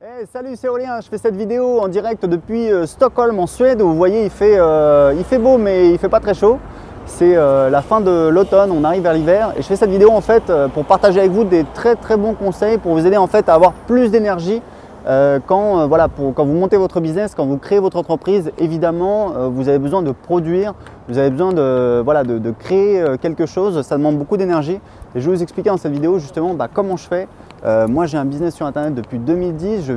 Hey, salut, c'est Aurélien, je fais cette vidéo en direct depuis Stockholm en Suède. Vous voyez, il fait beau mais il ne fait pas très chaud. C'est la fin de l'automne, on arrive vers l'hiver et je fais cette vidéo en fait pour partager avec vous des très bons conseils pour vous aider en fait à avoir plus d'énergie quand vous montez votre business, quand vous créez votre entreprise. Évidemment, vous avez besoin de produire, vous avez besoin de créer quelque chose, ça demande beaucoup d'énergie et je vais vous expliquer dans cette vidéo justement comment je fais. Moi j'ai un business sur internet depuis 2010,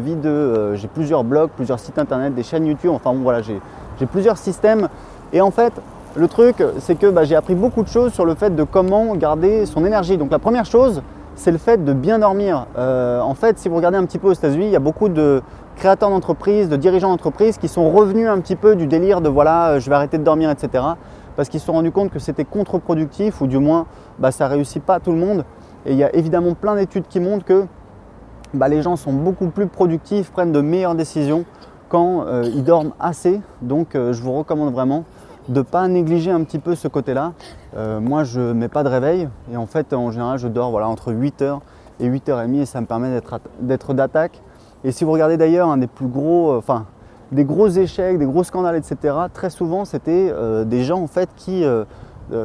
j'ai plusieurs blogs, plusieurs sites internet, des chaînes YouTube, enfin bon, voilà, j'ai plusieurs systèmes et en fait le truc c'est que j'ai appris beaucoup de choses sur le fait de comment garder son énergie. Donc la première chose c'est le fait de bien dormir. En fait si vous regardez un petit peu aux États-Unis, il y a beaucoup de créateurs d'entreprises, de dirigeants d'entreprises qui sont revenus un petit peu du délire de voilà je vais arrêter de dormir etc. Parce qu'ils se sont rendus compte que c'était contre-productif ou du moins ça ne réussit pas à tout le monde. Et il y a évidemment plein d'études qui montrent que les gens sont beaucoup plus productifs, prennent de meilleures décisions quand ils dorment assez. Donc je vous recommande vraiment de ne pas négliger un petit peu ce côté-là. Moi je ne mets pas de réveil et en fait en général je dors entre 8h et 8h30 et ça me permet d'être d'attaque. Et si vous regardez d'ailleurs un des plus gros, des gros échecs, des gros scandales etc. Très souvent c'était des gens en fait qui…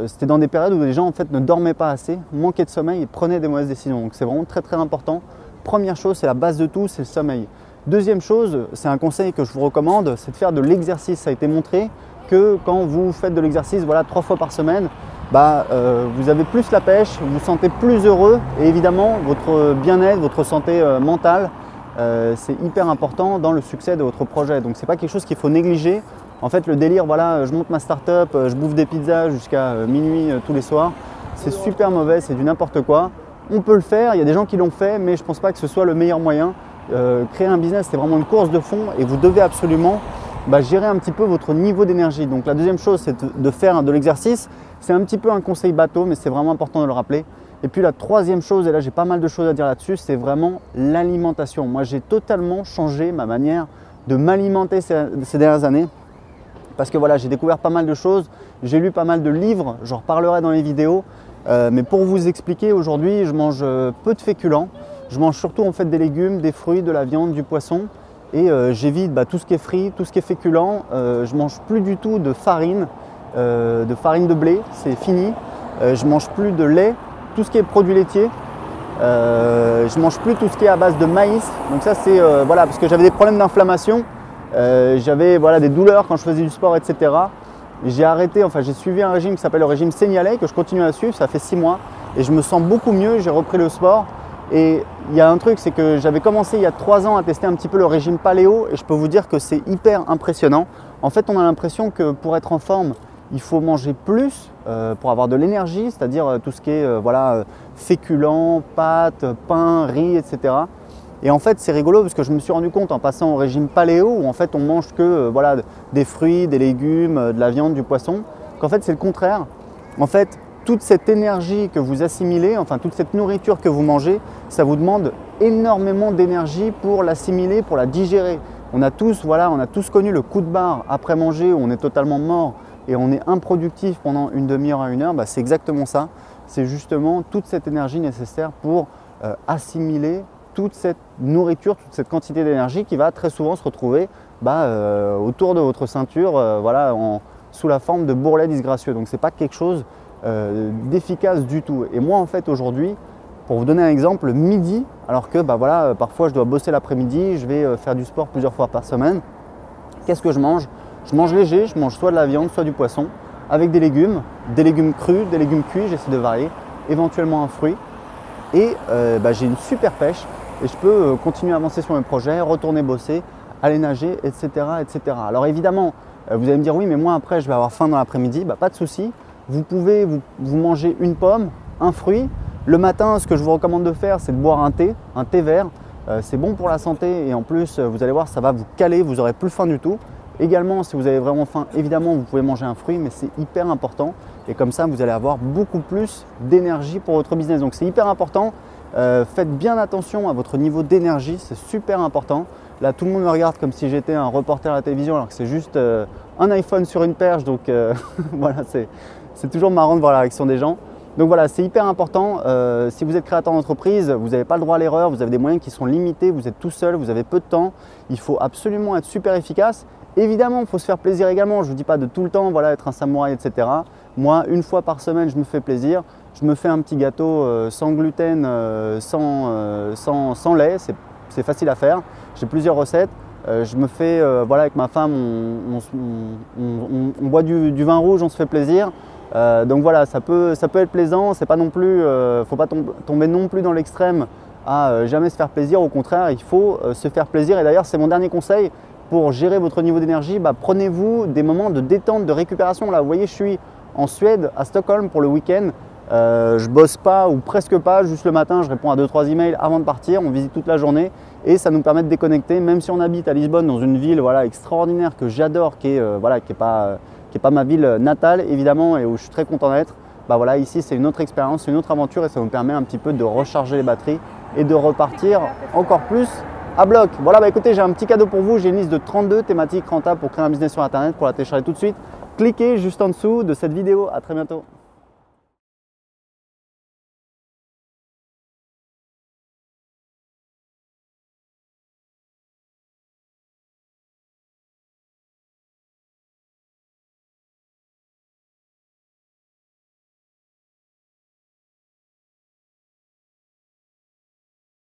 c'était dans des périodes où les gens en fait ne dormaient pas assez, manquaient de sommeil et prenaient des mauvaises décisions. Donc c'est vraiment très important. Première chose, c'est la base de tout, c'est le sommeil. Deuxième chose, c'est un conseil que je vous recommande, c'est de faire de l'exercice. Ça a été montré que quand vous faites de l'exercice 3 fois par semaine, vous avez plus la pêche, vous vous sentez plus heureux et évidemment votre bien-être, votre santé mentale, c'est hyper important dans le succès de votre projet. Donc c'est pas quelque chose qu'il faut négliger. En fait, le délire, je monte ma start-up, je bouffe des pizzas jusqu'à minuit tous les soirs, c'est super mauvais, c'est du n'importe quoi. On peut le faire, il y a des gens qui l'ont fait, mais je ne pense pas que ce soit le meilleur moyen. Créer un business, c'est vraiment une course de fond et vous devez absolument gérer un petit peu votre niveau d'énergie. Donc la deuxième chose, c'est de faire de l'exercice. C'est un petit peu un conseil bateau, mais c'est vraiment important de le rappeler. Et puis la troisième chose, et là j'ai pas mal de choses à dire là-dessus, c'est vraiment l'alimentation. Moi, j'ai totalement changé ma manière de m'alimenter ces dernières années. Parce que j'ai découvert pas mal de choses, j'ai lu pas mal de livres, j'en reparlerai dans les vidéos. Mais pour vous expliquer, aujourd'hui, je mange peu de féculents. Je mange surtout en fait des légumes, des fruits, de la viande, du poisson. Et j'évite tout ce qui est frit, tout ce qui est féculent. Je mange plus du tout de farine de blé, c'est fini. Je mange plus de lait, tout ce qui est produits laitiers. Je mange plus tout ce qui est à base de maïs. Donc ça c'est parce que j'avais des problèmes d'inflammation. J'avais des douleurs quand je faisais du sport, etc. J'ai arrêté, j'ai suivi un régime qui s'appelle le régime Seignalais, que je continue à suivre, ça fait 6 mois. Et je me sens beaucoup mieux, j'ai repris le sport. Et il y a un truc, c'est que j'avais commencé il y a 3 ans à tester un petit peu le régime paléo. Et je peux vous dire que c'est hyper impressionnant. En fait, on a l'impression que pour être en forme, il faut manger plus pour avoir de l'énergie, c'est-à-dire tout ce qui est féculents, pâtes, pain, riz, etc. Et en fait, c'est rigolo parce que je me suis rendu compte en passant au régime paléo où en fait on mange que des fruits, des légumes, de la viande, du poisson, qu'en fait c'est le contraire. En fait, toute cette énergie que vous assimilez, toute cette nourriture que vous mangez, ça vous demande énormément d'énergie pour l'assimiler, pour la digérer. On a tous connu le coup de barre après manger où on est totalement mort et on est improductif pendant une demi-heure à 1 heure. C'est exactement ça. C'est justement toute cette énergie nécessaire pour assimiler toute cette nourriture, toute cette quantité d'énergie qui va très souvent se retrouver autour de votre ceinture, sous la forme de bourrelets disgracieux. Donc ce n'est pas quelque chose d'efficace du tout. Et moi en fait aujourd'hui, pour vous donner un exemple, midi, alors que parfois je dois bosser l'après-midi, je vais faire du sport plusieurs fois par semaine, qu'est-ce que je mange? Je mange léger, je mange soit de la viande, soit du poisson, avec des légumes crus, des légumes cuits, j'essaie de varier, éventuellement un fruit. Et j'ai une super pêche et je peux continuer à avancer sur mes projets, retourner bosser, aller nager, etc. etc. Alors évidemment, vous allez me dire oui, mais moi après je vais avoir faim dans l'après-midi, pas de souci. Vous pouvez vous manger une pomme, un fruit. Le matin, ce que je vous recommande de faire, c'est de boire un thé vert. C'est bon pour la santé et en plus, vous allez voir, ça va vous caler, vous n'aurez plus faim du tout. Également, si vous avez vraiment faim, évidemment, vous pouvez manger un fruit, mais c'est hyper important. Et comme ça, vous allez avoir beaucoup plus d'énergie pour votre business. Donc c'est hyper important. Faites bien attention à votre niveau d'énergie, c'est super important. Là, tout le monde me regarde comme si j'étais un reporter à la télévision, alors que c'est juste un iPhone sur une perche. Donc voilà, c'est toujours marrant de voir la réaction des gens. Donc voilà, c'est hyper important. Si vous êtes créateur d'entreprise, vous n'avez pas le droit à l'erreur, vous avez des moyens qui sont limités, vous êtes tout seul, vous avez peu de temps. Il faut absolument être super efficace. Évidemment, il faut se faire plaisir également. Je ne vous dis pas de tout le temps être un samouraï, etc. Moi, une fois par semaine, je me fais plaisir. Je me fais un petit gâteau sans gluten, sans lait. C'est facile à faire. J'ai plusieurs recettes. Je me fais, avec ma femme, on boit du vin rouge, on se fait plaisir. Donc voilà, ça peut être plaisant, c'est pas non plus, faut pas tomber non plus dans l'extrême à jamais se faire plaisir. Au contraire, il faut se faire plaisir. Et d'ailleurs, c'est mon dernier conseil pour gérer votre niveau d'énergie. Prenez-vous des moments de détente, de récupération. Là, vous voyez, je suis en Suède, à Stockholm pour le week-end. Je bosse pas ou presque pas, juste le matin, je réponds à 2-3 emails avant de partir. On visite toute la journée et ça nous permet de déconnecter. Même si on habite à Lisbonne, dans une ville extraordinaire que j'adore, qui est pas ma ville natale évidemment et où je suis très content d'être, ici c'est une autre expérience, une autre aventure et ça nous permet un petit peu de recharger les batteries et de repartir encore plus à bloc. Voilà, écoutez, j'ai un petit cadeau pour vous, j'ai une liste de 32 thématiques rentables pour créer un business sur internet. Pour la télécharger tout de suite, cliquez juste en dessous de cette vidéo. À très bientôt.